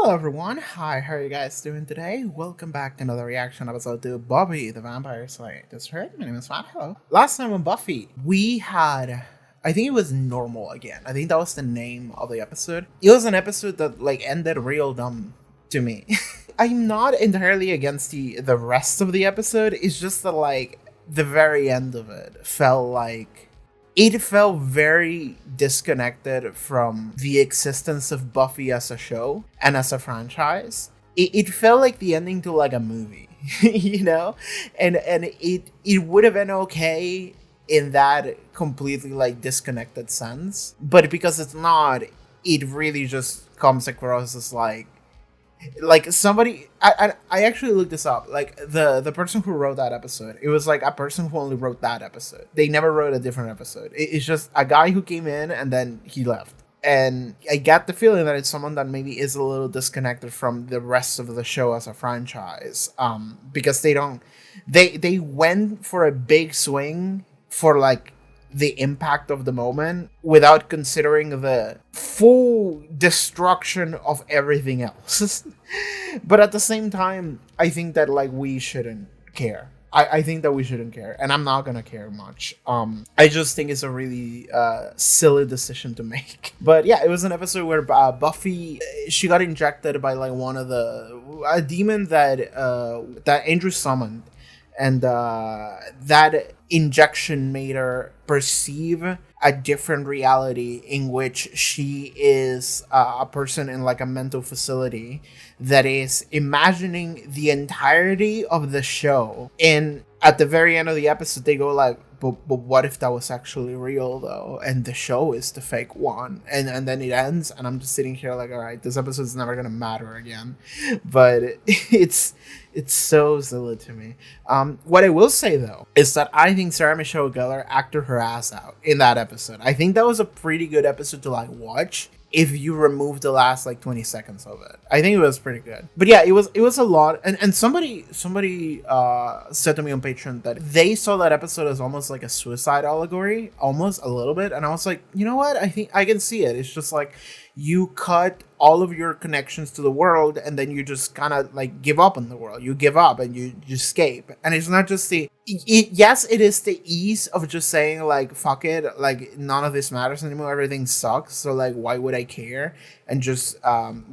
Hello everyone, hi, how are you guys doing today? Welcome back to another reaction episode to Buffy the Vampire Slayer. That's right, my name is Matt, hello. Last time on Buffy, we had, I think it was Normal again. I think that was the name of the episode. It was an episode that ended real dumb to me. I'm not entirely against the rest of the episode, it's just that the very end of it felt very disconnected from the existence of Buffy as a show and as a franchise. It felt like the ending to a movie, you know? And it would have been okay in that completely disconnected sense. But because it's not, it really just comes across as somebody I actually looked this up. The person who wrote that episode, it was a person who only wrote that episode. They never wrote a different episode. It's just a guy who came in and then he left. And I get the feeling that it's someone that maybe is a little disconnected from the rest of the show as a franchise, because they went for a big swing for the impact of the moment without considering the full destruction of everything else. But at the same time, I think that we shouldn't care. I think that we shouldn't care, and I'm not gonna care much. I just think it's a really silly decision to make. But yeah, it was an episode where Buffy, she got injected by a demon that Andrew summoned, and that injection made her perceive a different reality in which she is a person in a mental facility that is imagining the entirety of the show. And at the very end of the episode, they go but what if that was actually real though, and the show is the fake one? And then it ends, and I'm just sitting here all right, this episode's never gonna matter again. But it's so silly to me. What I will say though is that I think Sarah Michelle Gellar acted her ass out in that episode. I think that was a pretty good episode to watch if you remove the last 20 seconds of it. I think it was pretty good. But yeah, it was a lot. And somebody said to me on Patreon that they saw that episode as almost like a suicide allegory, almost a little bit. And I was like, you know what? I think I can see it. It's just you cut all of your connections to the world, and then you just kind of give up on the world. You give up and you escape. And it's not just yes, it is the ease of just saying fuck it, none of this matters anymore, everything sucks, so why would I care, and just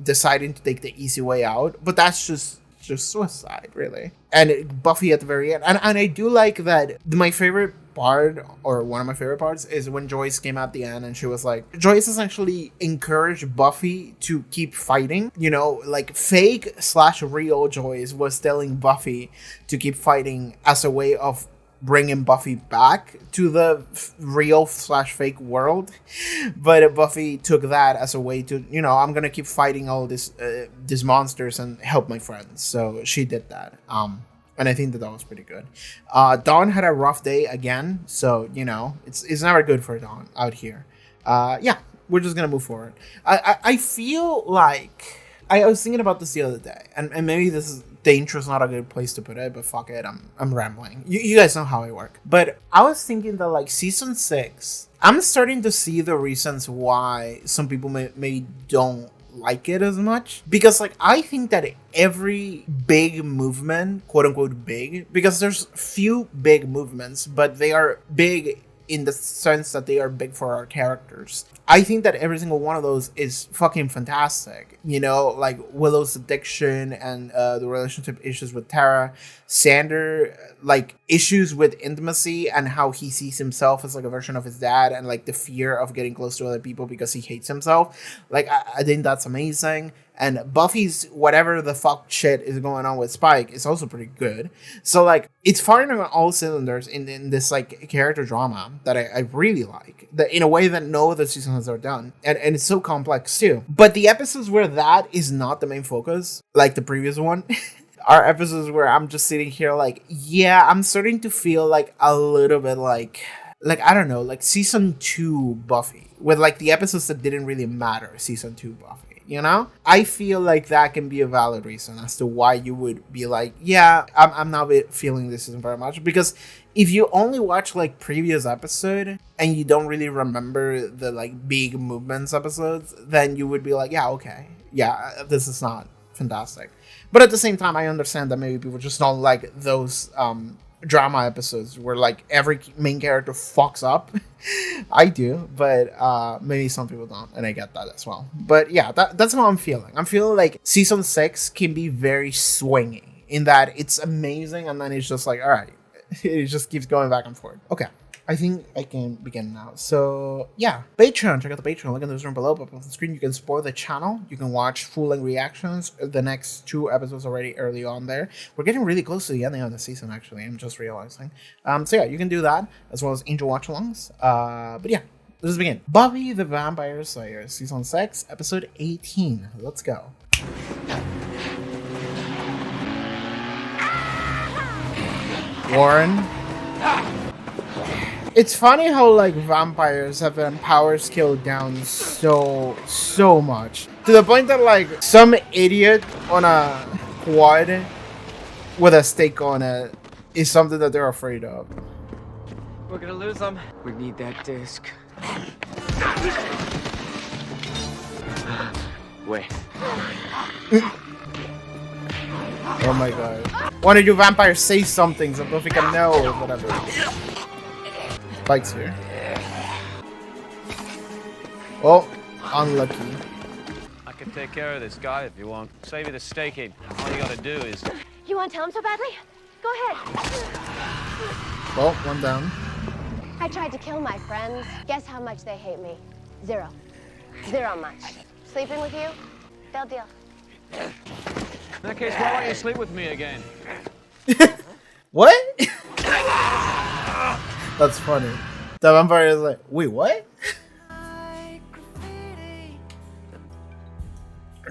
deciding to take the easy way out. But that's just suicide, really. And Buffy at the very end, and I do like that. My favorite part, or one of my favorite parts, is when Joyce came at the end and she was Joyce essentially encouraged Buffy to keep fighting, fake/real Joyce was telling Buffy to keep fighting as a way of bringing Buffy back to the real/fake world. But Buffy took that as a way to, I'm gonna keep fighting all these monsters and help my friends. So she did that. And I think that was pretty good. Dawn had a rough day again, so it's never good for Dawn out here. Yeah, we're just gonna move forward. I feel like I was thinking about this the other day, and maybe the intro's not a good place to put it, but fuck it, I'm rambling. You guys know how I work. But I was thinking that season 6, I'm starting to see the reasons why some people maybe don't like it as much, because I think that every big movement, quote unquote big, because there's few big movements, but they are big in the sense that they are big for our characters. I think that every single one of those is fucking fantastic. Willow's addiction and the relationship issues with Tara, Xander, issues with intimacy and how he sees himself as a version of his dad, and the fear of getting close to other people because he hates himself. I think that's amazing. And Buffy's whatever the fuck shit is going on with Spike is also pretty good. So it's firing on all cylinders in this character drama that I really like, that in a way that no other seasons are done, and it's so complex too. But the episodes where that is not the main focus, like the previous one, are episodes where I'm just sitting here yeah, I'm starting to feel a little bit I don't know, season 2 Buffy, with the episodes that didn't really matter, season 2 Buffy. I feel that can be a valid reason as to why you would be yeah, I'm not feeling this very much, because if you only watch like previous episode and you don't really remember the like big movements episodes, then you would be like, yeah, okay, yeah, this is not fantastic. But at the same time, I understand that maybe people just don't like those drama episodes where like every main character fucks up. I do, but maybe some people don't, and I get that as well. But yeah, that's how I'm feeling. I'm feeling like season 6 can be very swinging in that it's amazing, and then it's just like, all right, it just keeps going back and forth. Okay, I think I can begin now. So yeah, Patreon. Check out the Patreon. Link in the description below. Up on the screen, you can support the channel. You can watch full-length reactions. The next 2 episodes already early on there. We're getting really close to the ending of the season. Actually, I'm just realizing. So yeah, you can do that as well as Angel watch-alongs. But yeah, let's begin. Buffy the Vampire Slayer, season 6, episode 18. Let's go. Warren. It's funny how like vampires have their power scaled down so much to the point that like some idiot on a quad with a stake on it is something that they're afraid of. We're gonna lose them. We need that disc. Wait. Oh my god. One of you vampires say something so Buffy can know or whatever. Spike's here. Oh, unlucky. I can take care of this guy if you want. Save you the staking. All you gotta do is... You want to tell him so badly? Go ahead. Well, one down. I tried to kill my friends. Guess how much they hate me? 0. 0 much. Sleeping with you? They'll deal. In that case, why don't you sleep with me again? What? That's funny. The vampire is like, wait, what?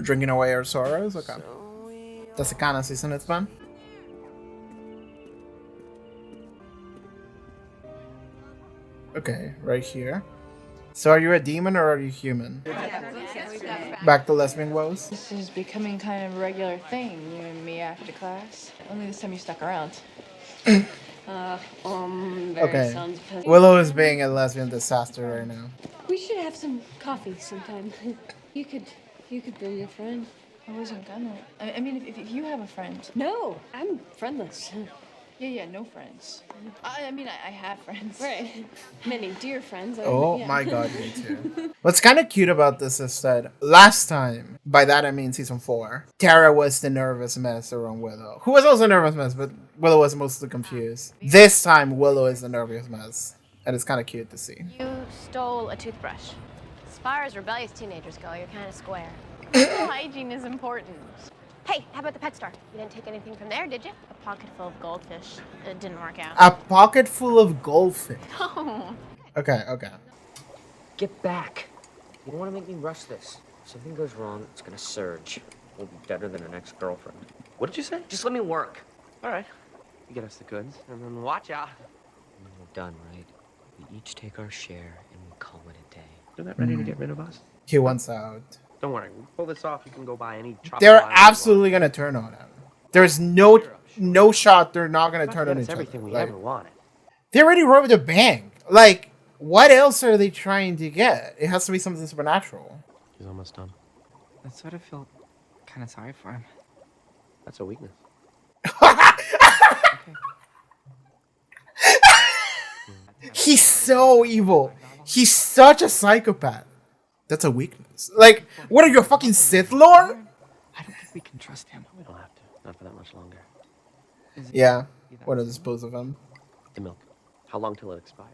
Drinking away our sorrows? Okay. That's the kind of season it's been. Okay, right here. So are you a demon or are you human? Back to lesbian woes? This is becoming kind of a regular thing, you and me after class. Only this time you stuck around. Okay. Willow is being a lesbian disaster right now. We should have some coffee sometime. You could bring your friend. I wasn't gonna. I mean, if you have a friend. No, I'm friendless. Yeah, no friends. I mean, I have friends. Right. Many dear friends. Oh yeah. my god, me too. What's kind of cute about this is that last time, by that I mean season 4, Tara was the nervous mess around Willow. Who was also a nervous mess, but Willow was mostly confused. This time, Willow is the nervous mess. And it's kind of cute to see. You stole a toothbrush. As far as rebellious teenagers go, you're kind of square. Hygiene is important. Hey, how about the pet store? You didn't take anything from there, did you? A pocket full of goldfish. It didn't work out. A pocket full of goldfish. Oh. Okay. Get back. You don't want to make me rush this. If something goes wrong, it's gonna surge. We'll be better than our ex-girlfriend. What did you say? Just let me work. All right. You get us the goods, and then watch out. And then we're done, right? We each take our share, and we call it a day. You're not ready to get rid of us? He wants out. Don't worry. We'll pull this off. You can go buy any... They're absolutely gonna turn on him. There's no shot they're not gonna turn on each other. Everything we Like, ever wanted. they already robbed a bank. Like, what else are they trying to get? It has to be something supernatural. He's almost done. I sort of feel kind of sorry for him. That's a weakness. He's so evil. He's such a psychopath. That's a weakness. Like, what are you, a fucking Sith Lord? I don't think we can trust him. We don't have to. Not for that much longer. Yeah. What to dispose of him? The milk. How long till it expires?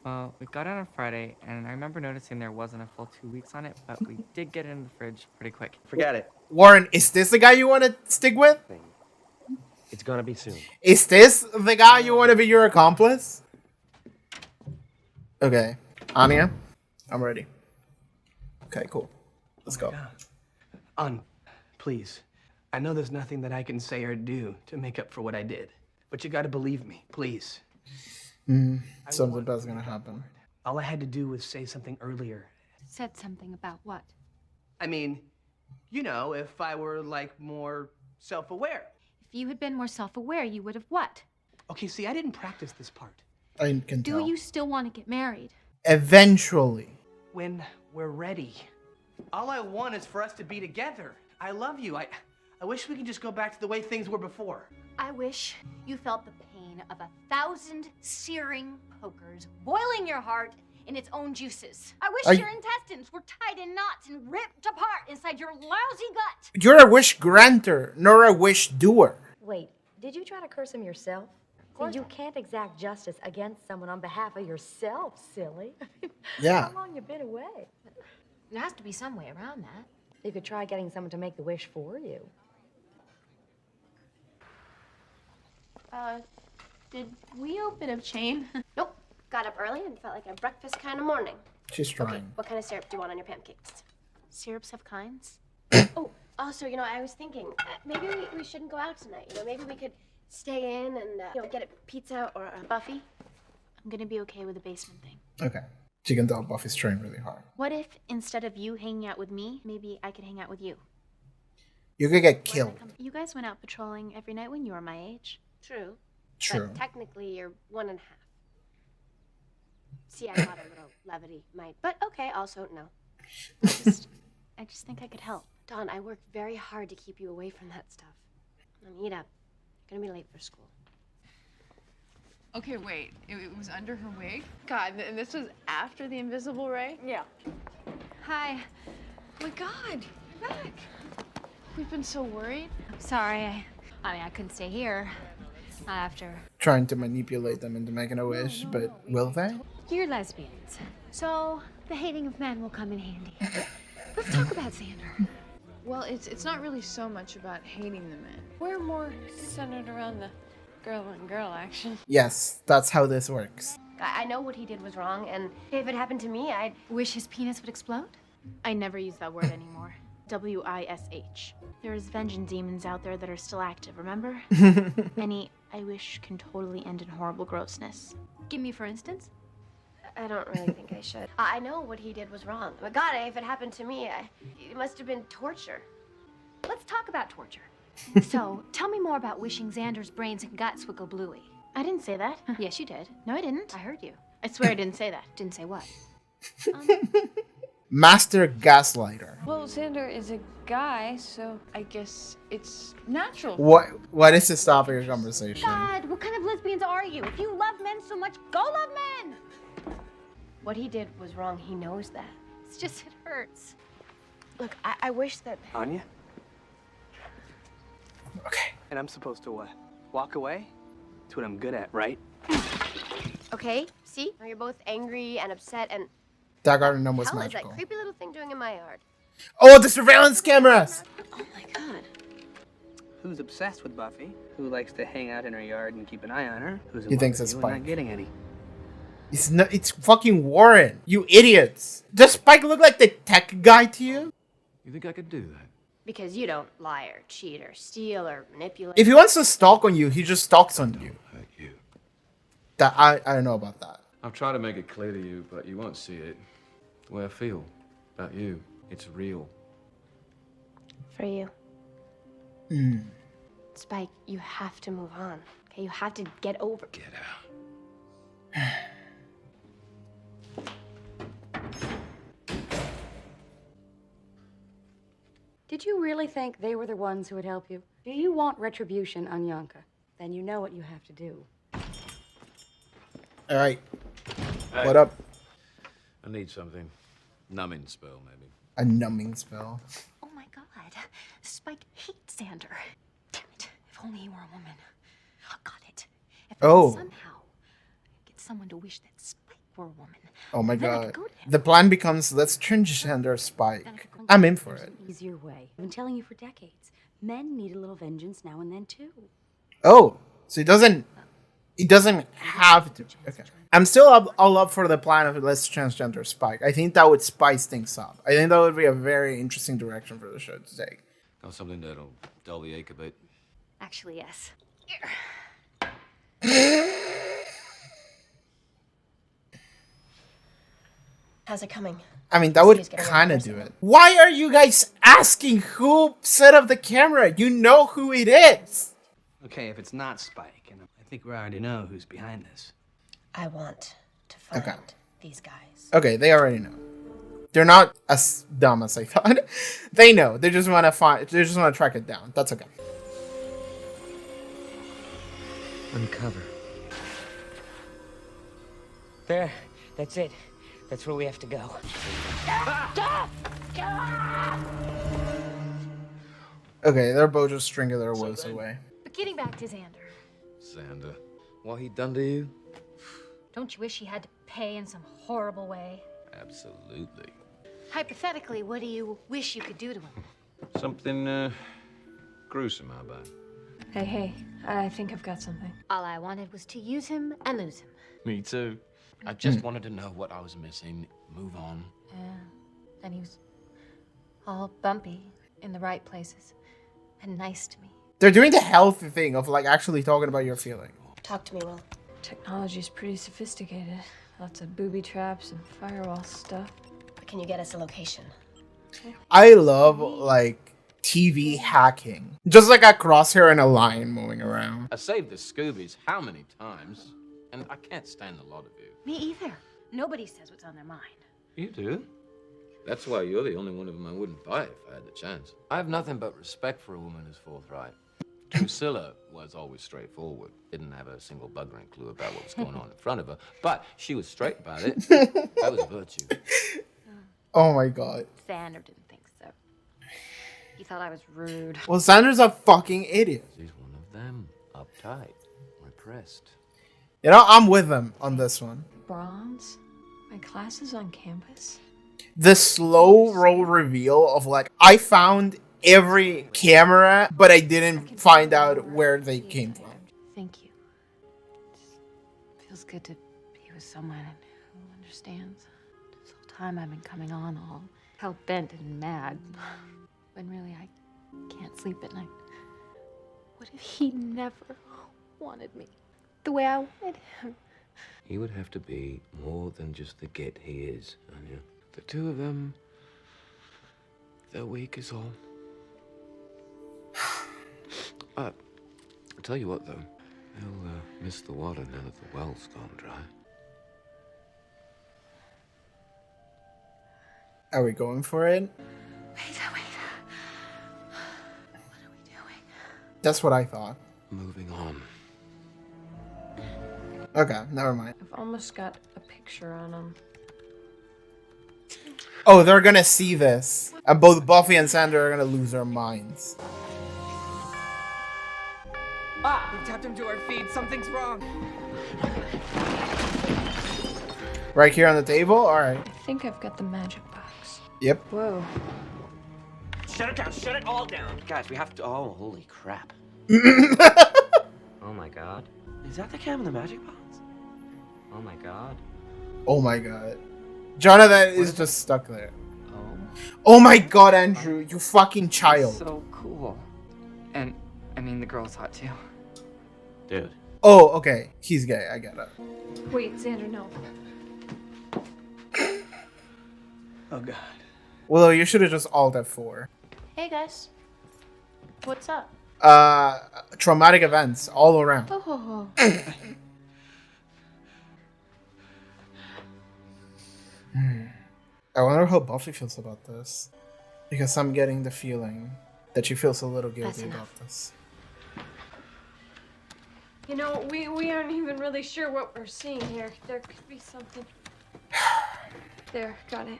Well, we got it on Friday, and I remember noticing there wasn't a full 2 weeks on it, but we did get it in the fridge pretty quick. Forget it. Warren, is this the guy you want to stick with? It's gonna be soon. Is this the guy you want to be your accomplice? Okay. Anya, I'm ready. Okay, cool. Let's go. Please. I know there's nothing that I can say or do to make up for what I did. But you gotta believe me, please. Something bad's gonna happen. All I had to do was say something earlier. Said something about what? I mean, you know, if I were, like, more self-aware. If you had been more self-aware, you would have what? Okay, see, I didn't practice this part. I can Do tell. you still want to get married? Eventually. When we're ready. All I want is for us to be together. I love you. I wish we could just go back to the way things were before. I wish you felt the pain of 1,000 searing pokers boiling your heart in its own juices. I wish your intestines were tied in knots and ripped apart inside your lousy gut. You're a wish granter, nor a wish doer. Wait, did you try to curse him yourself? See, you can't exact justice against someone on behalf of yourself, silly. Yeah. How long you been away? There has to be some way around that. You could try getting someone to make the wish for you. Did we open a chain? Nope. Got up early and felt like a breakfast kind of morning. She's Okay, trying. what kind of syrup do you want on your pancakes? Syrups have kinds. Oh, also, I was thinking, maybe we shouldn't go out tonight. Maybe we could stay in and, get a pizza or a Buffy. I'm gonna be okay with the basement thing. Okay. She can tell Buffy's trying really hard. What if instead of you hanging out with me, maybe I could hang out with you? You could get killed. You guys went out patrolling every night when you were my age. True. True. But technically, you're 1.5. See, I thought a little levity might. But okay, also, no. I just think I could help. Dawn, I worked very hard to keep you away from that stuff. Now, eat up. You're gonna be late for school. Okay, wait. It was under her wig? God, and this was after the invisible ray? Yeah. Hi. Oh my God, you're back. We've been so worried. I'm sorry. I couldn't stay here. Not after. Trying to manipulate them into making a wish, but will they? You're lesbians. So the hating of men will come in handy. Let's talk about Xander. Well, it's not really so much about hating the men. We're more centered around the girl on girl action. Yes, that's how this works. I know what he did was wrong, and if it happened to me, I'd Wish his penis would explode? I never use that word anymore. WISH. There's vengeance demons out there that are still active, remember? Any I wish can totally end in horrible grossness. Give me, for instance. I don't really think I should. I know what he did was wrong. But God, if it happened to me, it must have been torture. Let's talk about torture. So, tell me more about wishing Xander's brains and guts would go bluey. I didn't say that. Yes, you did. No, I didn't. I heard you. I swear I didn't say that. Didn't say what? Master gaslighter. Well, Xander is a guy, so I guess it's natural. What is the topic of conversation? God, what kind of lesbians are you? If you love men so much, go love men! What he did was wrong. He knows that. It's just, it hurts. Look, I wish that... Anya? Okay. And I'm supposed to what? Walk away? That's what I'm good at, right? Okay, see? Now you're both angry and upset, and... That garden gnome was hell is magical. that creepy little thing doing in my yard? Oh, the surveillance cameras! Oh my God. Who's obsessed with Buffy? Who likes to hang out in her yard and keep an eye on her? Who's in He love thinks with it's you and Spike. not getting any? It's fucking Warren. You idiots. Does Spike look like the tech guy to you? You think I could do that? Because you don't lie or cheat or steal or manipulate. If he wants to stalk on you, he just stalks on you. Hurt you. That I don't know about that. I've tried to make it clear to you, but you won't see it. The way I feel about you, it's real. For you. Spike, you have to move on. Okay, you have to get over. Get out. Did you really think they were the ones who would help you? Do you want retribution, Anyanka? Then you know what you have to do. All right. Hey. What up? I need something. Numbing spell, maybe. A numbing spell. Oh my God. Spike hates Xander. Damn it. If only he were a woman. I got it. If I Oh. could somehow get someone to wish that Spike were a woman. Oh my then I god. could go to him. The plan becomes let's transgender Spike. I'm in for it. Easier way. I've been telling you for decades. Men need a little vengeance now and then too. Oh, so he doesn't have to. Okay. I'm still all up for the plan of let's transgender Spike. I think that would spice things up. I think that would be a very interesting direction for the show to take. Got something that'll dull the ache a bit. Actually, yes. How's it coming? I mean, that would Somebody's getting kind of worse. do it. Why are you guys asking who set up the camera? You know who it is. Okay, if it's not Spike, and I think we already know who's behind this. I want to find these guys. Okay, they already know. They're not as dumb as I thought. They know. They just want to find. They just want to track it down. That's okay. Uncover. There. That's it. That's where we have to go. Okay, they're both just stringing their woes away. But getting back to Xander, Xander. What he done to you? don't you wish he had to pay in some horrible way? Absolutely. Hypothetically, what do you wish you could do to him? Something, gruesome, how about? Hey, I think I've got something. All I wanted was to use him and lose him. Me too. I just wanted to know what I was missing. Move on. Yeah, and he was all bumpy in the right places and nice to me. They're doing the healthy thing of like actually talking about your feeling. Talk to me, Will. Technology's pretty sophisticated. Lots of booby traps and firewall stuff. But can you get us a location? I love like TV hacking. Just like a crosshair and a line moving around. I saved the Scoobies how many times? And I can't stand a lot of you. Me either. Nobody says what's on their mind. You do? That's why you're the only one of them I wouldn't fight if I had the chance. I have nothing but respect for a woman who's forthright. Drusilla was always straightforward. Didn't have a single buggering clue about what was going on in front of her. But she was straight about it. That was a virtue. Oh my god. Xander didn't think so. He thought I was rude. Well, Xander's a fucking idiot. He's one of them. Uptight. Repressed. You know, I'm with them on this one. Bronze? My class is on campus? The slow roll reveal of like, I found every camera, but I didn't find out where they came from. Thank you. It feels good to be with someone who understands. This whole time I've been coming on all hell-bent and mad. When really I can't sleep at night. What if he never wanted me the way I wanted him? He would have to be more than just the git he is, Anya. The two of them, they're weak is all. I'll tell you what, though. He'll miss the water now that the well's gone dry. Are we going for it? Wait. What are we doing? That's what I thought. Moving on. Okay, never mind. I've almost got a picture on them. Oh, they're gonna see this. And both Buffy and Xander are gonna lose their minds. We tapped him to our feed. Something's wrong. Right here on the table? Alright. I think I've got the magic box. Yep. Whoa. Shut it down. Shut it all down. Guys, we have to... Oh, holy crap. Oh, my God. Is that the cam in the magic box? Oh, my God. Oh my god. Jonathan is just stuck there. Oh. Oh my god, Andrew, you fucking child. So cool. And, I mean, the girl's hot too. Dude. Oh, okay. He's gay, I get it. Wait, Xander, no. Oh, God. Willow, you should have just alt F4. Hey guys. What's up? Traumatic events all around. Oh. I wonder how Buffy feels about this. Because I'm getting the feeling that she feels a little guilty about this. You know, we aren't even really sure what we're seeing here. There could be something. There, got it.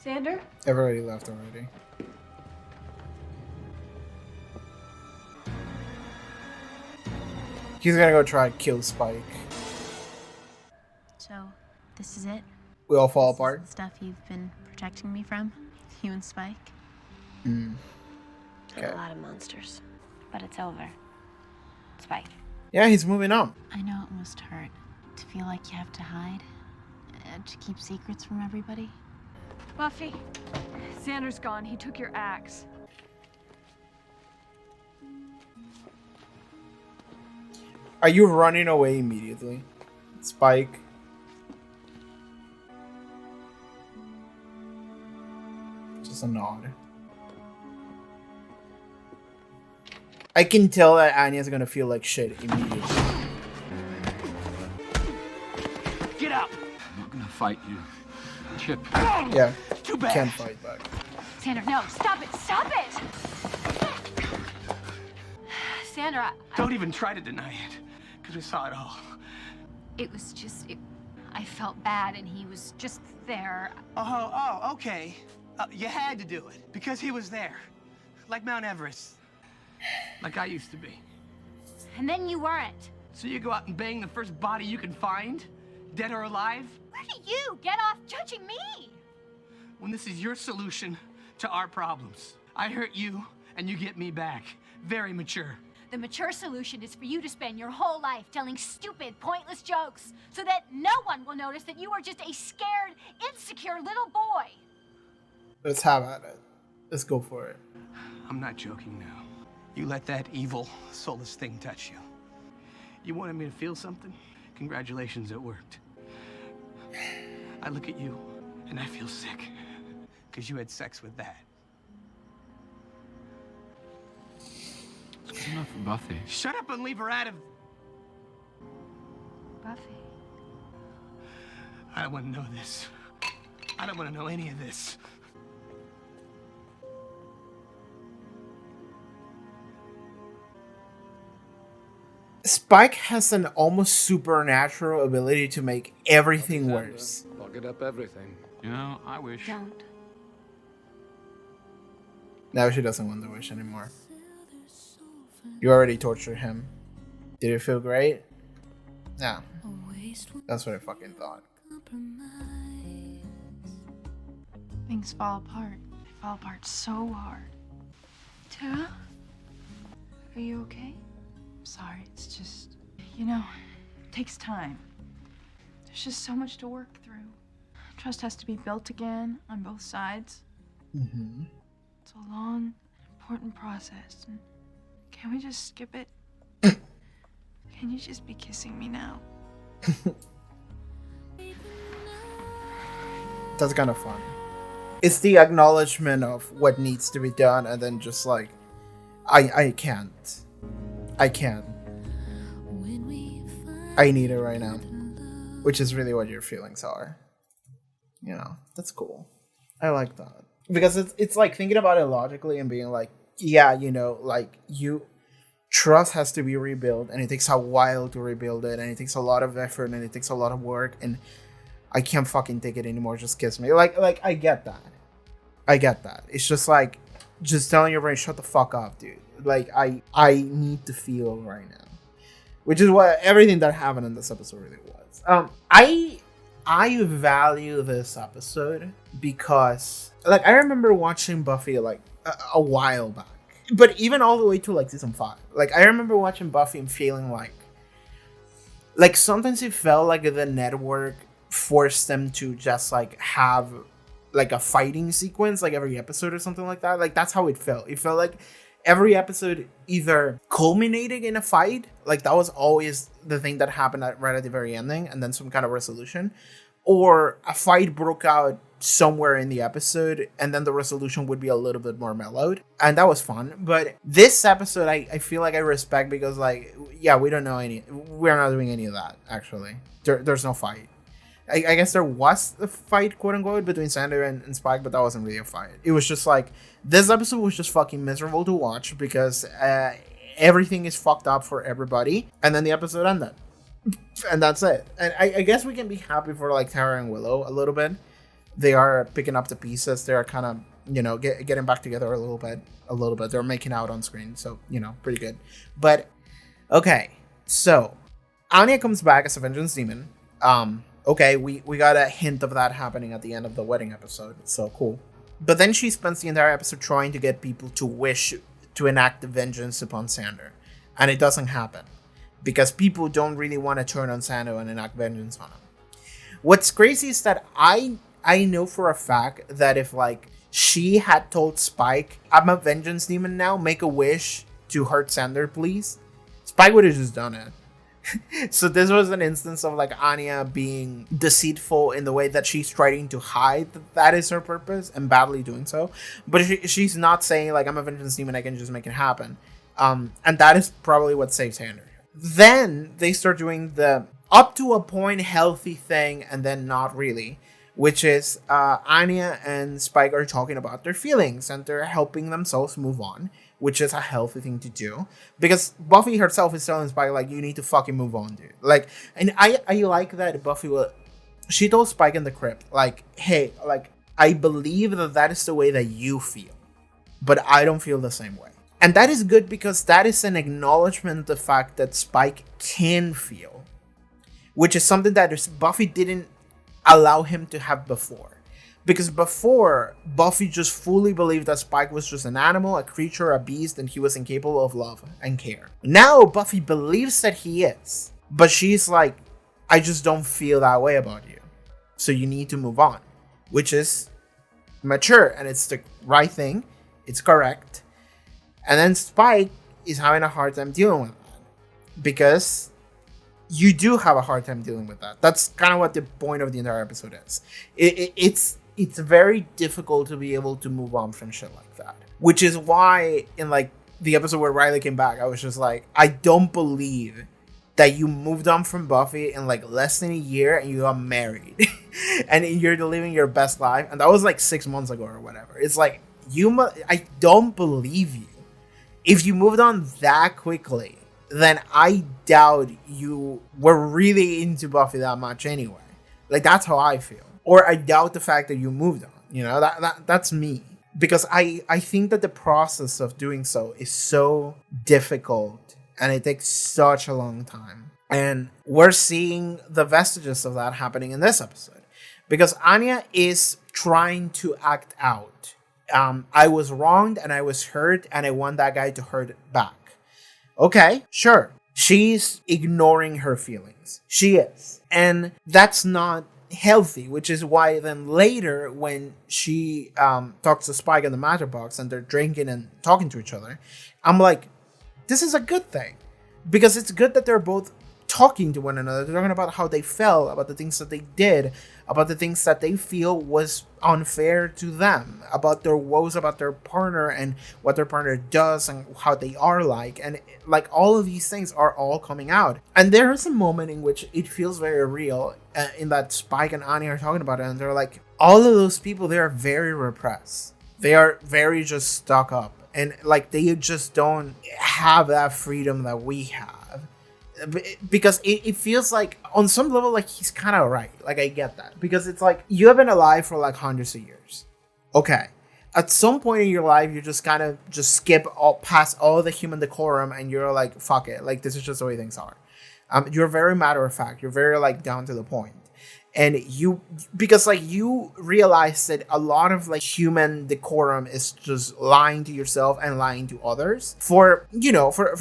Xander? Everybody left already. He's gonna go try and kill Spike. So, this is it? We all fall This is apart. the stuff you've been protecting me from? You and Spike? Mm. Killed Okay. a lot of monsters. But it's over. Spike. Yeah, he's moving on. I know it must hurt to feel like you have to hide, to keep secrets from everybody. Buffy. Xander's gone. He took your axe. Are you running away immediately? Spike. Just a nod. I can tell that Anya's gonna feel like shit immediately. Get out! I'm not gonna fight you. Chip. Yeah. Too bad. Can't fight back. Xander, no, stop it, stop it! Xander, Don't even try to deny it, because we saw it all. it was just, I felt bad and he was just there. Oh, okay. You had to do it, because he was there. Like Mount Everest. Like I used to be. And then you weren't. So you go out and bang the first body you can find? Dead or alive? Where do you get off judging me? When this is your solution to our problems. I hurt you, and you get me back. Very mature. The mature solution is for you to spend your whole life telling stupid, pointless jokes so that no one will notice that you are just a scared, insecure little boy. Let's have at it. Let's go for it. I'm not joking now. You let that evil, soulless thing touch you. You wanted me to feel something? Congratulations, it worked. I look at you, and I feel sick. Because you had sex with that. It's good enough for Buffy. Shut up and leave her out of... Buffy. I don't want to know this. I don't want to know any of this. Spike has an almost supernatural ability to make everything worse. Lock it up everything. You know, I wish. Don't. Now she doesn't want the wish anymore. You already tortured him. Did it feel great? No. That's what I fucking thought. Things fall apart. They fall apart so hard. Tara? Are you okay? I'm sorry, it's just, you know, it takes time. There's just so much to work through. Trust has to be built again on both sides. Mm-hmm. It's a long, important process. And can we just skip it? Can you just be kissing me now? That's kind of fun. It's the acknowledgement of what needs to be done, and then just like, I can't. I can't. I need it right now. Which is really what your feelings are. You know, that's cool. I like that. Because it's like thinking about it logically and being like, yeah, you know, like trust has to be rebuilt, and it takes a while to rebuild it, and it takes a lot of effort, and it takes a lot of work, and I can't fucking take it anymore. Just kiss me. Like I get that. I get that. It's just like, just telling your brain, shut the fuck up, dude. Like I need to feel right now, which is what everything that happened in this episode really was. I value this episode because, like, I remember watching Buffy like a while back, but even all the way to like season 5. Like, I remember watching Buffy and feeling like sometimes it felt like the network forced them to just like have like a fighting sequence like every episode or something like that. Like, that's how it felt. It felt like every episode either culminating in a fight, like that was always the thing that happened right at the very ending, and then some kind of resolution, or a fight broke out somewhere in the episode, and then the resolution would be a little bit more mellowed, and that was fun. But this episode, I feel like I respect, because like, yeah, we're not doing any of that, actually. There's no fight. I guess there was a fight, quote unquote, between Xander and Spike, but that wasn't really a fight. It was just like, this episode was just fucking miserable to watch because everything is fucked up for everybody, and then the episode ended. And that's it. And I guess we can be happy for like Tara and Willow a little bit. They are picking up the pieces. They're kind of, you know, getting back together a little bit. They're making out on screen, so, you know, pretty good. But, okay, so Anya comes back as a vengeance demon. Okay, we got a hint of that happening at the end of the wedding episode, so cool. But then she spends the entire episode trying to get people to wish to enact vengeance upon Xander. And it doesn't happen, because people don't really want to turn on Xander and enact vengeance on him. What's crazy is that I know for a fact that if like she had told Spike, I'm a vengeance demon now, make a wish to hurt Xander, please, Spike would have just done it. So this was an instance of like Anya being deceitful in the way that she's trying to hide that is her purpose, and badly doing so. But she's not saying like, I'm a vengeance demon, I can just make it happen. And that is probably what saves Xander. Then they start doing the up to a point healthy thing, and then not really, which is Anya and Spike are talking about their feelings and they're helping themselves move on, which is a healthy thing to do, because Buffy herself is telling Spike, like, you need to fucking move on, dude. Like, and I like that Buffy she told Spike in the crypt, like, hey, like, I believe that is the way that you feel, but I don't feel the same way. And that is good, because that is an acknowledgement of the fact that Spike can feel, which is something that Buffy didn't allow him to have before. Because before, Buffy just fully believed that Spike was just an animal, a creature, a beast, and he was incapable of love and care. Now, Buffy believes that he is, but she's like, I just don't feel that way about you. So you need to move on, which is mature, and it's the right thing. It's correct. And then Spike is having a hard time dealing with that, because you do have a hard time dealing with that. That's kind of what the point of the entire episode is. It's very difficult to be able to move on from shit like that, which is why in like the episode where Riley came back, I was just like, I don't believe that you moved on from Buffy in like less than a year and you got married and you're living your best life, and that was like 6 months ago or whatever. It's like, I don't believe you. If you moved on that quickly, then I doubt you were really into Buffy that much anyway. Like, that's how I feel. Or I doubt the fact that you moved on. You know, that's me. Because I think that the process of doing so is so difficult, and it takes such a long time. And we're seeing the vestiges of that happening in this episode. Because Anya is trying to act out. I was wronged and I was hurt, and I want that guy to hurt back. Okay, sure. She's ignoring her feelings. She is. And that's not healthy, which is why then later when she talks to Spike in the matter box and they're drinking and talking to each other, I'm like, this is a good thing. Because it's good that they're both talking to one another. They're talking about how they felt, about the things that they did, about the things that they feel was unfair to them, about their woes, about their partner and what their partner does and how they are like. And like all of these things are all coming out. And there is a moment in which it feels very real in that Spike and Anya are talking about it. And they're like, all of those people, they are very repressed. They are very just stuck up. And like, they just don't have that freedom that we have. Because it feels like on some level, like he's kind of right. Like, I get that, because it's like, you have been alive for like hundreds of years. Okay. At some point in your life, you just kind of just skip past all the human decorum, and you're like, fuck it. Like, this is just the way things are. You're very matter of fact. You're very like down to the point. And because like you realize that a lot of like human decorum is just lying to yourself and lying to others for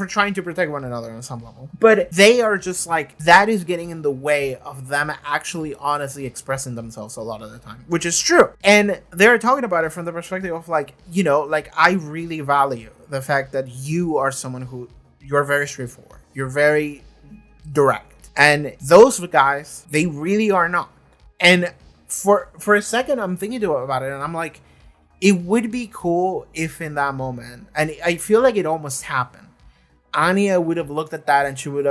trying to protect one another on some level. But they are just like, that is getting in the way of them actually honestly expressing themselves a lot of the time, which is true. And they're talking about it from the perspective of like, like, I really value the fact that you are someone who, you're very straightforward. You're very direct. And those guys, they really are not. And for a second, I'm thinking about it, and I'm like, it would be cool if in that moment, and I feel like it almost happened, Anya would have looked at that, and she would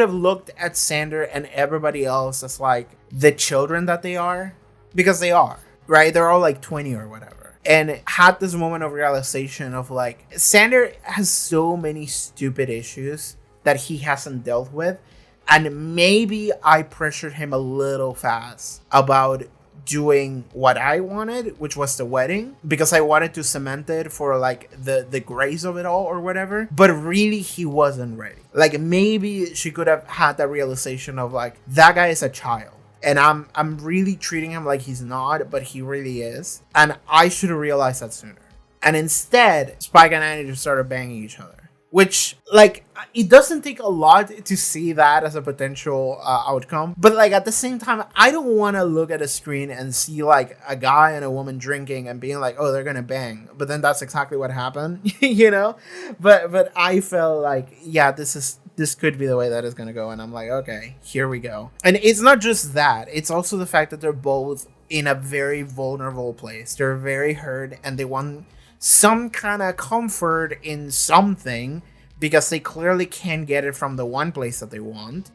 have looked at Xander and everybody else as like the children that they are, because they are, right? They're all like 20 or whatever. And had this moment of realization of like, Xander has so many stupid issues that he hasn't dealt with. And maybe I pressured him a little fast about doing what I wanted, which was the wedding, because I wanted to cement it for like the grace of it all or whatever. But really, he wasn't ready. Like, maybe she could have had that realization of like, that guy is a child. And I'm really treating him like he's not, but he really is. And I should have realized that sooner. And instead, Spike and Annie just started banging each other. Which, like, it doesn't take a lot to see that as a potential outcome. But, like, at the same time, I don't want to look at a screen and see, like, a guy and a woman drinking and being like, oh, they're going to bang. But then that's exactly what happened, you know? But I felt like, yeah, this could be the way that it's going to go. And I'm like, okay, here we go. And it's not just that. It's also the fact that they're both in a very vulnerable place. They're very hurt, and they want some kind of comfort in something, because they clearly can't get it from the one place that they want.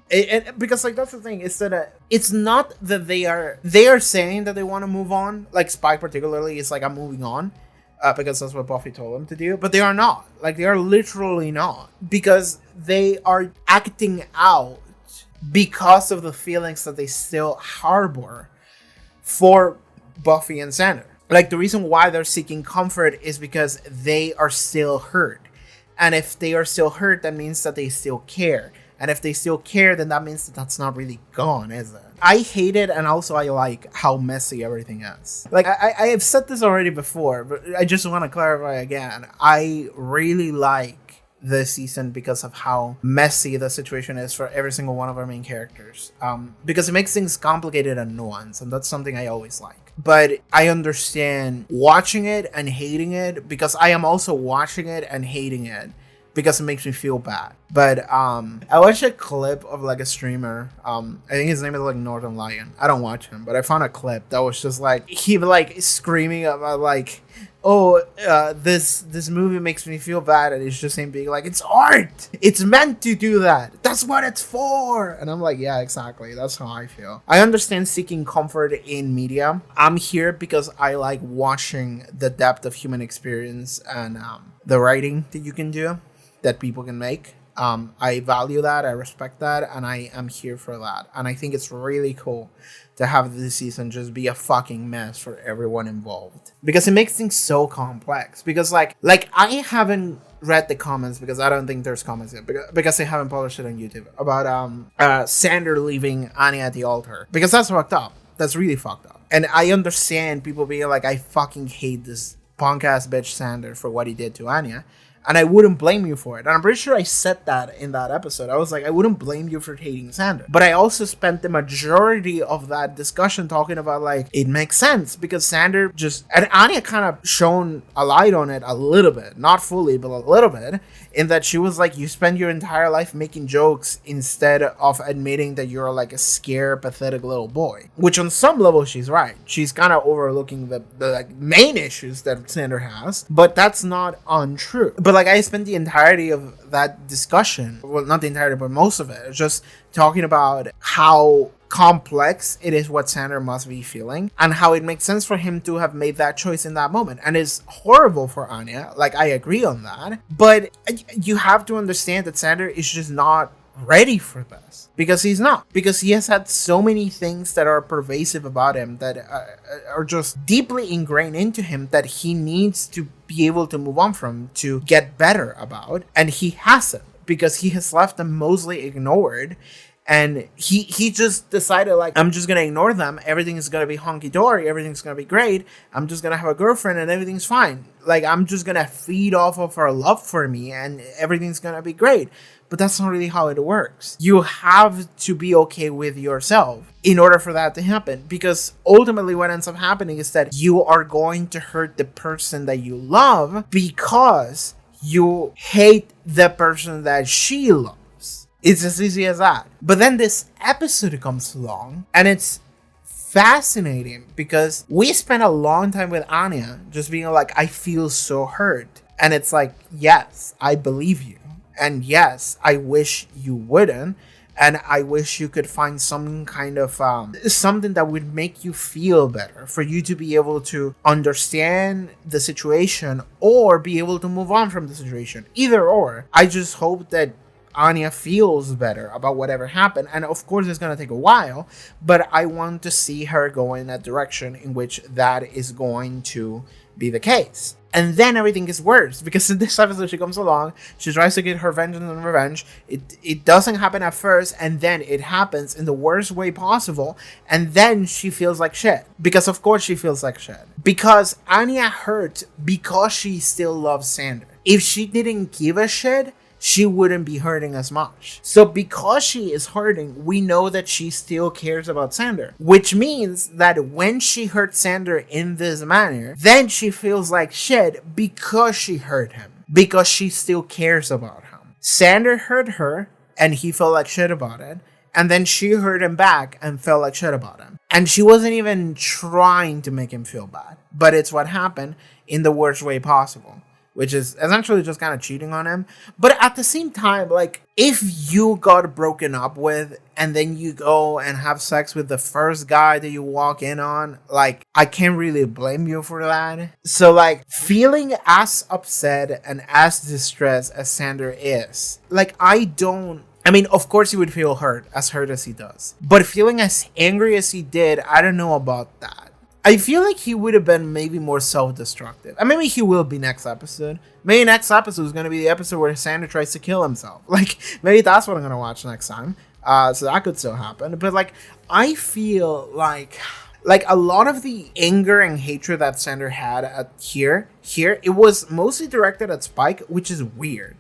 Because like that's the thing, is that it's not that they are saying that they want to move on. Like Spike particularly is like, I'm moving on, because that's what Buffy told them to do. But they are not. Like, they are literally not, because they are acting out because of the feelings that they still harbor for Buffy and Xander. Like, the reason why they're seeking comfort is because they are still hurt. And if they are still hurt, that means that they still care. And if they still care, then that means that that's not really gone, is it? I hate it, and also I like how messy everything is. Like, I have said this already before, but I just want to clarify again. I really like this season because of how messy the situation is for every single one of our main characters. Because it makes things complicated and nuanced, and that's something I always like. But I understand watching it and hating it, because I am also watching it and hating it because it makes me feel bad. But I watched a clip of like a streamer. I think his name is like Northern Lion. I don't watch him, but I found a clip that was just like, he like screaming about like, oh, this movie makes me feel bad, and it's just him being like, it's art, it's meant to do that, that's what it's for. And I'm like, yeah, exactly, that's how I feel. I understand seeking comfort in media. I'm here because I like watching the depth of human experience and the writing that you can do, that people can make. I value that, I respect that, and I am here for that. And I think it's really cool to have this season just be a fucking mess for everyone involved, because it makes things so complex. Because like I haven't read the comments, because I don't think there's comments yet, because they haven't published it on YouTube, about Xander leaving Anya at the altar, because that's fucked up. That's really fucked up. And I understand people being like, I fucking hate this punk ass bitch Xander for what he did to Anya. And I wouldn't blame you for it. And I'm pretty sure I said that in that episode. I was like, I wouldn't blame you for hating Xander. But I also spent the majority of that discussion talking about, like, it makes sense. Because Xander just... And Anya kind of shone a light on it a little bit. Not fully, but a little bit. In that she was like, you spend your entire life making jokes instead of admitting that you're like a scared, pathetic little boy. Which on some level, she's right. She's kind of overlooking the like main issues that Xander has. But that's not untrue. But like, I spent the entirety of that discussion, well, not the entirety, but most of it, just talking about how complex it is what Xander must be feeling, and how it makes sense for him to have made that choice in that moment. And it's horrible for Anya, like, I agree on that, but you have to understand that Xander is just not ready for this, because he's not, because he has had so many things that are pervasive about him, that are just deeply ingrained into him, that he needs to be able to move on from, to get better about, and he hasn't, because he has left them mostly ignored. And he just decided, like, I'm just going to ignore them. Everything is going to be hunky-dory. Everything's going to be great. I'm just going to have a girlfriend and everything's fine. Like, I'm just going to feed off of her love for me and everything's going to be great. But that's not really how it works. You have to be okay with yourself in order for that to happen. Because ultimately what ends up happening is that you are going to hurt the person that you love because you hate the person that she loves. It's as easy as that. But then this episode comes along, and it's fascinating because we spent a long time with Anya just being like, I feel so hurt. And it's like, yes, I believe you. And yes, I wish you wouldn't. And I wish you could find some kind of something that would make you feel better, for you to be able to understand the situation or be able to move on from the situation. Either or. I just hope that Anya feels better about whatever happened. And of course, it's going to take a while, but I want to see her go in that direction in which that is going to be the case. And then everything gets worse, because in this episode, she comes along, she tries to get her vengeance and revenge. It doesn't happen at first, and then it happens in the worst way possible. And then she feels like shit. Because of course she feels like shit. Because Anya hurt because she still loves Xander. If she didn't give a shit, she wouldn't be hurting as much. So because she is hurting, we know that she still cares about Xander. Which means that when she hurt Xander in this manner, then she feels like shit because she hurt him. Because she still cares about him. Xander hurt her, and he felt like shit about it. And then she hurt him back and felt like shit about him. And she wasn't even trying to make him feel bad. But it's what happened in the worst way possible, which is essentially just kind of cheating on him. But at the same time, like, if you got broken up with and then you go and have sex with the first guy that you walk in on, like, I can't really blame you for that. So, like, feeling as upset and as distressed as Xander is, like, I mean, of course he would feel hurt as he does. But feeling as angry as he did, I don't know about that. I feel like he would have been maybe more self-destructive. And maybe he will be next episode. Maybe next episode is going to be the episode where Xander tries to kill himself. Like, maybe that's what I'm going to watch next time. So that could still happen. But, like, I feel like a lot of the anger and hatred that Xander had here, it was mostly directed at Spike, which is weird.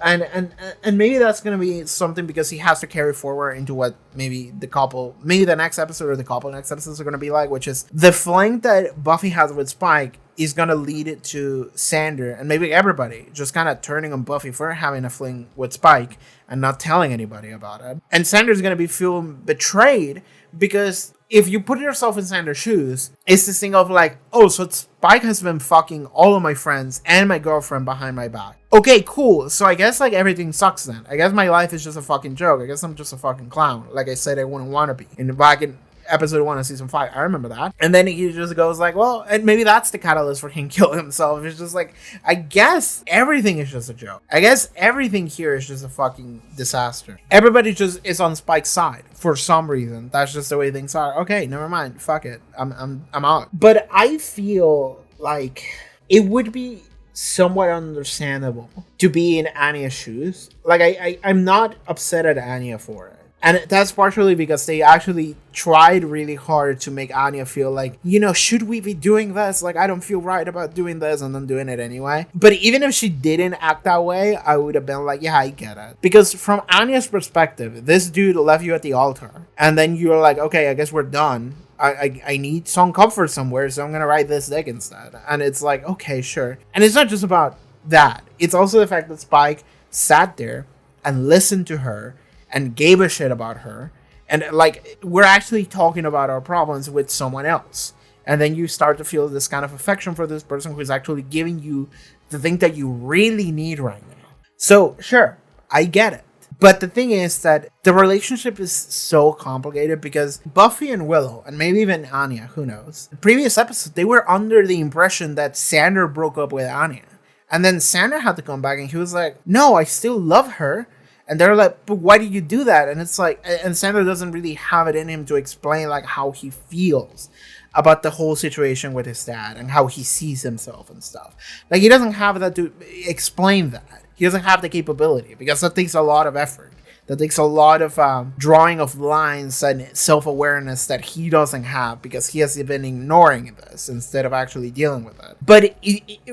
And maybe that's going to be something because he has to carry forward into what maybe the next episode or the couple next episodes are going to be like, which is the fling that Buffy has with Spike is going to lead it to Xander and maybe everybody just kind of turning on Buffy for having a fling with Spike and not telling anybody about it. And Xander's going to be feeling betrayed because if you put yourself in Xander's shoes, it's this thing of like, oh, so Spike has been fucking all of my friends and my girlfriend behind my back. Okay, cool. So I guess, like, everything sucks then. I guess my life is just a fucking joke. I guess I'm just a fucking clown. Like I said, I wouldn't want to be. Back in episode 1 of season 5, I remember that. And then he just goes like, well, and maybe that's the catalyst for him killing himself. It's just like, I guess everything is just a joke. I guess everything here is just a fucking disaster. Everybody just is on Spike's side for some reason. That's just the way things are. Okay, never mind. Fuck it. I'm out. But I feel like it would be somewhat understandable to be in Anya's shoes. Like, I'm not upset at Anya for it. And that's partially because they actually tried really hard to make Anya feel like, you know, should we be doing this? Like, I don't feel right about doing this, and then doing it anyway. But even if she didn't act that way, I would have been like, yeah, I get it. Because from Anya's perspective, this dude left you at the altar. And then you're like, okay, I guess we're done. I need some comfort somewhere, so I'm going to write this dick instead. And it's like, okay, sure. And it's not just about that. It's also the fact that Spike sat there and listened to her and gave a shit about her. And, like, we're actually talking about our problems with someone else. And then you start to feel this kind of affection for this person who is actually giving you the thing that you really need right now. So, sure, I get it. But the thing is that the relationship is so complicated because Buffy and Willow, and maybe even Anya, who knows, the previous episode, they were under the impression that Xander broke up with Anya. And then Xander had to come back and he was like, no, I still love her. And they're like, but why did you do that? And it's like, and Xander doesn't really have it in him to explain like how he feels about the whole situation with his dad and how he sees himself and stuff. Like, he doesn't have that to explain that. He doesn't have the capability because that takes a lot of effort. That takes a lot of drawing of lines and self-awareness that he doesn't have because he has been ignoring this instead of actually dealing with it. But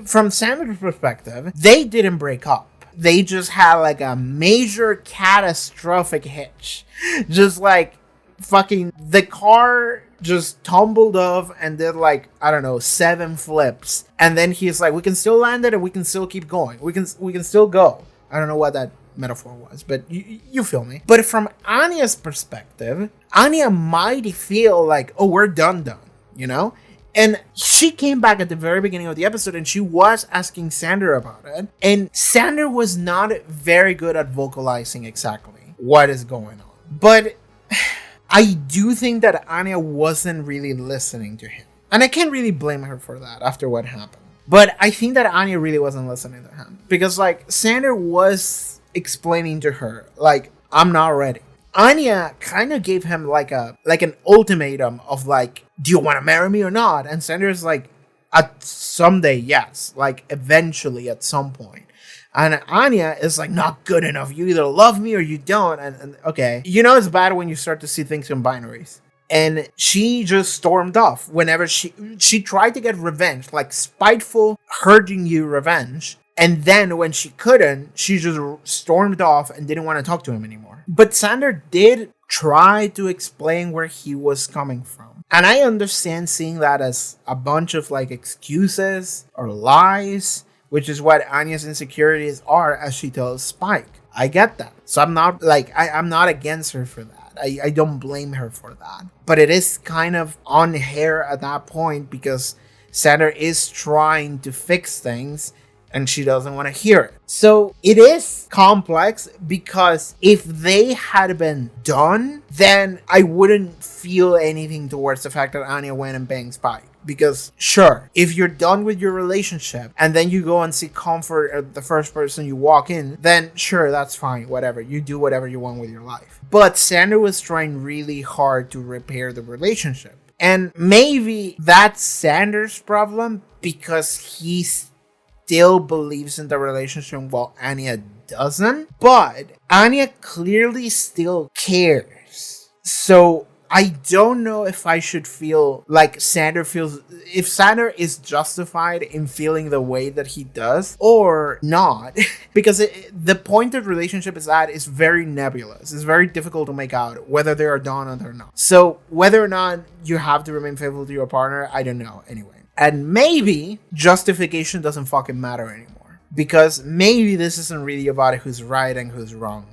from Xander's perspective, they didn't break up. They just had like a major catastrophic hitch. Just like fucking the car just tumbled off and did like, I don't know, 7 flips. And then he's like, we can still land it and we can still keep going. We can still go. I don't know what that metaphor was, but you feel me. But from Anya's perspective, Anya might feel like, oh, we're done, you know? And she came back at the very beginning of the episode and she was asking Xander about it. And Xander was not very good at vocalizing exactly what is going on. But I do think that Anya wasn't really listening to him. And I can't really blame her for that after what happened. But I think that Anya really wasn't listening to him. Because, like, Xander was explaining to her, like, I'm not ready. Anya kind of gave him like an ultimatum of like, do you want to marry me or not? And Xander's like, at someday, yes. Like, eventually, at some point. And Anya is like, not good enough. You either love me or you don't. And okay. You know it's bad when you start to see things in binaries. And she just stormed off whenever she tried to get revenge. Like, spiteful, hurting you revenge. And then when she couldn't, she just stormed off and didn't want to talk to him anymore. But Xander did try to explain where he was coming from. And I understand seeing that as a bunch of like excuses or lies, which is what Anya's insecurities are as she tells Spike. I get that. So I'm not like, I'm not against her for that. that. I don't blame her for that. But it is kind of on her at that point because Xander is trying to fix things and she doesn't want to hear it. So it is complex because if they had been done, then I wouldn't feel anything towards the fact that Anya went and banged Spike. Because sure, if you're done with your relationship and then you go and seek comfort at the first person you walk in, then sure, that's fine, whatever. You do whatever you want with your life. But Xander was trying really hard to repair the relationship. And maybe that's Xander's problem because he still believes in the relationship while Anya doesn't. But Anya clearly still cares. So I don't know if I should feel like Xander feels, if Xander is justified in feeling the way that he does or not, because the point of relationship is at is very nebulous. It's very difficult to make out whether they are done or they're not. So whether or not you have to remain faithful to your partner, I don't know anyway. And maybe justification doesn't fucking matter anymore because maybe this isn't really about who's right and who's wrong.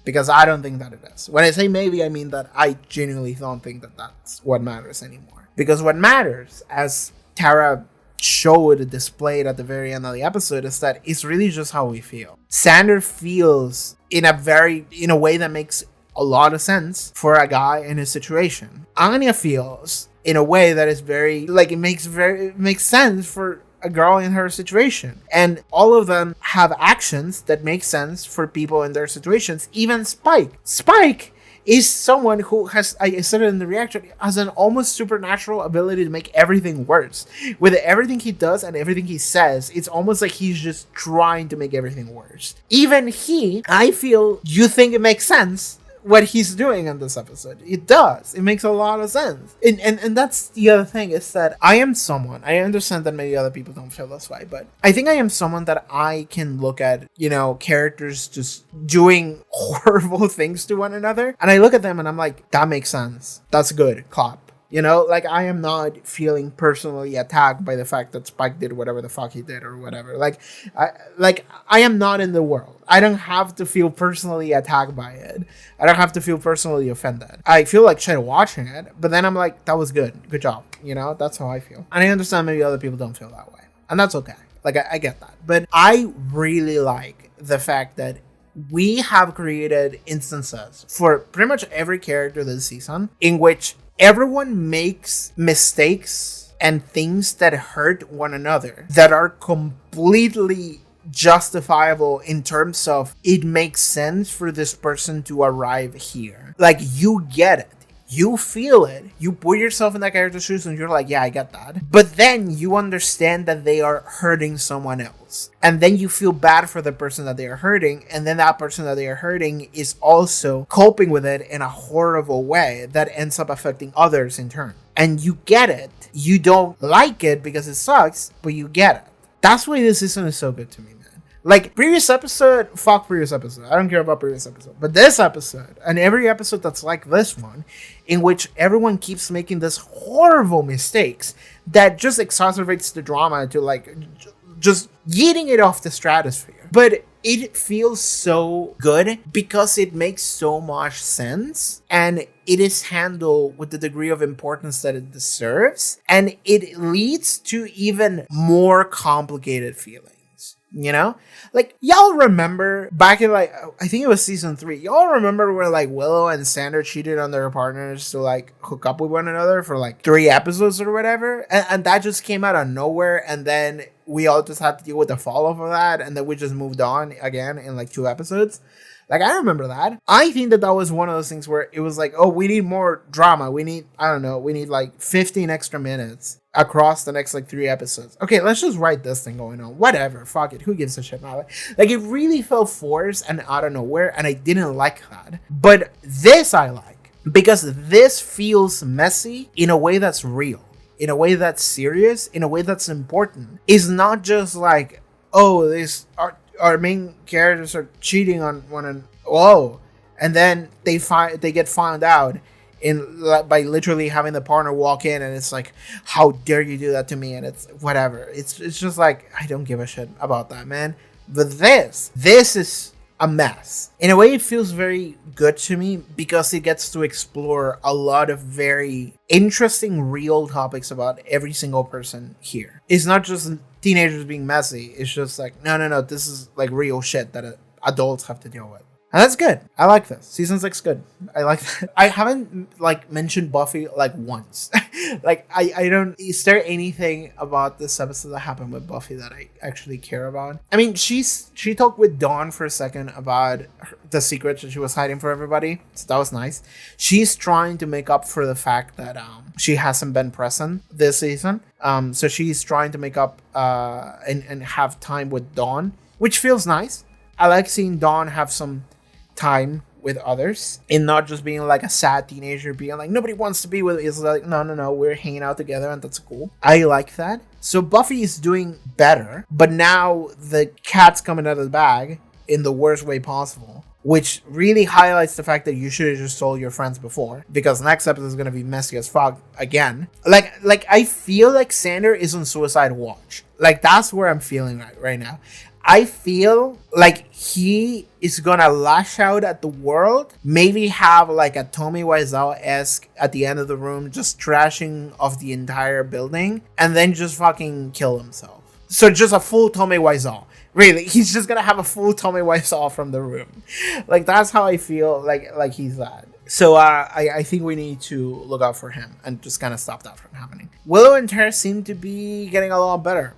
Because I don't think that it is. When I say maybe, I mean that I genuinely don't think that that's what matters anymore. Because what matters, as Tara showed displayed at the very end of the episode, is that it's really just how we feel. Xander feels in a way that makes a lot of sense for a guy in his situation. Anya feels in a way that is very, like, it makes sense for a girl in her situation. And all of them have actions that make sense for people in their situations. Even Spike. Spike is someone who has, I said it in the reaction, has an almost supernatural ability to make everything worse. With everything he does and everything he says, it's almost like he's just trying to make everything worse. Even he, I feel, you think it makes sense what he's doing in this episode. It does. It makes a lot of sense. And that's the other thing, is that I am someone, I understand that many other people don't feel this way, but I think I am someone that I can look at, characters just doing horrible things to one another, and I look at them and I'm like, that makes sense. That's good. Clap. I am not feeling personally attacked by the fact that Spike did whatever the fuck he did or whatever. I am not in the world. I don't have to feel personally attacked by it. I don't have to feel personally offended. I feel like shit watching it, but then I'm like, that was good. Good job. That's how I feel. And I understand maybe other people don't feel that way. And that's okay. I get that. But I really like the fact that we have created instances for pretty much every character this season in which everyone makes mistakes and things that hurt one another that are completely justifiable in terms of it makes sense for this person to arrive here. Like, you get it. You feel it. You put yourself in that character's shoes and you're like, yeah, I get that. But then you understand that they are hurting someone else. And then you feel bad for the person that they are hurting. And then that person that they are hurting is also coping with it in a horrible way that ends up affecting others in turn. And you get it. You don't like it because it sucks, but you get it. That's why this season is so good to me, man. Like, previous episode, fuck previous episode. I don't care about previous episode. But this episode, and every episode that's like this one, in which everyone keeps making this horrible mistakes that just exacerbates the drama to, just yeeting it off the stratosphere. But it feels so good because it makes so much sense, and it is handled with the degree of importance that it deserves, and it leads to even more complicated feelings. Y'all remember back in I think it was season 3, y'all remember where Willow and Xander cheated on their partners to hook up with one another for 3 episodes or whatever, and that just came out of nowhere, and then we all just had to deal with the follow-up of that, and then we just moved on again in 2 episodes. I remember that. I think that was one of those things where it was oh, we need more drama. We need, 15 extra minutes across the next 3 episodes. Okay, let's just write this thing going on. Whatever, fuck it. Who gives a shit now? It really felt forced and out of nowhere, and I didn't like that. But this I like, because this feels messy in a way that's real, in a way that's serious, in a way that's important. It's not just our main characters are cheating on one another. Whoa. And then they get found out by literally having the partner walk in, and it's how dare you do that to me? And it's whatever. It's just I don't give a shit about that, man. But this is a mess. In a way, it feels very good to me because it gets to explore a lot of very interesting, real topics about every single person here. It's not just teenagers being messy. It's just like, no, this is like real shit that adults have to deal with. And that's good. I like this. Season 6 good. I like that. I haven't like mentioned Buffy like once. Like I don't. Is there anything about this episode that happened with Buffy that I actually care about? I mean, she talked with Dawn for a second about the secret that she was hiding for everybody. So that was nice. She's trying to make up for the fact that she hasn't been present this season. So she's trying to make up and have time with Dawn, which feels nice. I like seeing Dawn have some time with others and not just being like a sad teenager being like nobody wants to be with me. It's like no, we're hanging out together and that's cool. I like that. So Buffy is doing better, but now the cat's coming out of the bag in the worst way possible, which really highlights the fact that you should have just told your friends before, because next episode is going to be messy as fuck again. Like I feel like Xander is on suicide watch. Like that's where I'm feeling right now. I feel like he is gonna lash out at the world, maybe have like a Tommy Wiseau-esque at the end of the room, just trashing of the entire building, and then just fucking kill himself. So just a full Tommy Wiseau. Really, he's just gonna have a full Tommy Wiseau from the room. Like that's how I feel like he's that. So I think we need to look out for him and just kind of stop that from happening. Willow and Tara seem to be getting a lot better.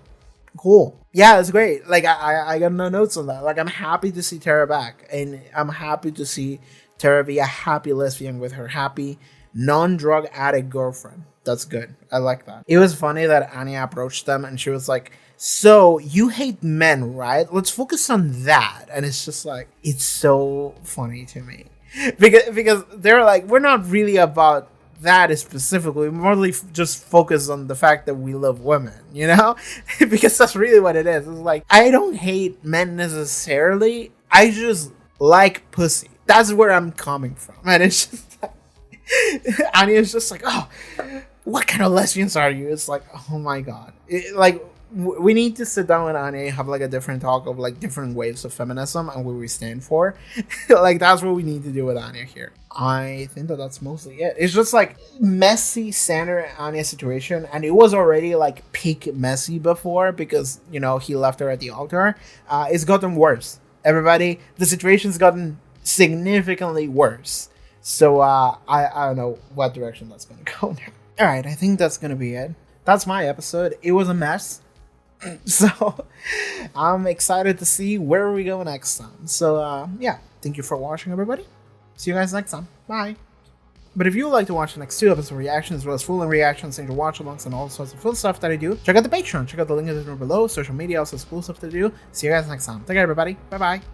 Cool. Yeah, it's great. Like I got no notes on that. Like I'm happy to see Tara back, and I'm happy to see Tara be a happy lesbian with her happy non-drug addict girlfriend. That's good. I like that. It was funny that Anya approached them and she was like, so you hate men, right? Let's focus on that. And it's just like, it's so funny to me because they're like, we're not really about that specifically, mostly just focus on the fact that we love women, you know? Because that's really what it is. It's like, I don't hate men necessarily, I just like pussy. That's where I'm coming from. And it's just like, Anya's just like, oh, what kind of lesbians are you? It's like, oh my god. We need to sit down with Anya and have like a different talk of like different waves of feminism and what we stand for. Like that's what we need to do with Anya here. I think that's mostly it. It's just like messy Xander and Anya situation, and it was already like peak messy before because you know he left her at the altar. It's gotten worse. Everybody, the situation's gotten significantly worse. So I don't know what direction that's gonna go now. All right, I think that's gonna be it. That's my episode. It was a mess. So I'm excited to see where we go next time. So yeah, thank you for watching, everybody. See you guys next time. Bye. But if you would like to watch the next 2 episodes of reactions as well as full-length reactions, single watch-alongs, and all sorts of fun stuff that I do, check out the Patreon. Check out the link in the description below. Social media, also cool stuff to do. See you guys next time. Take care, everybody. Bye-bye.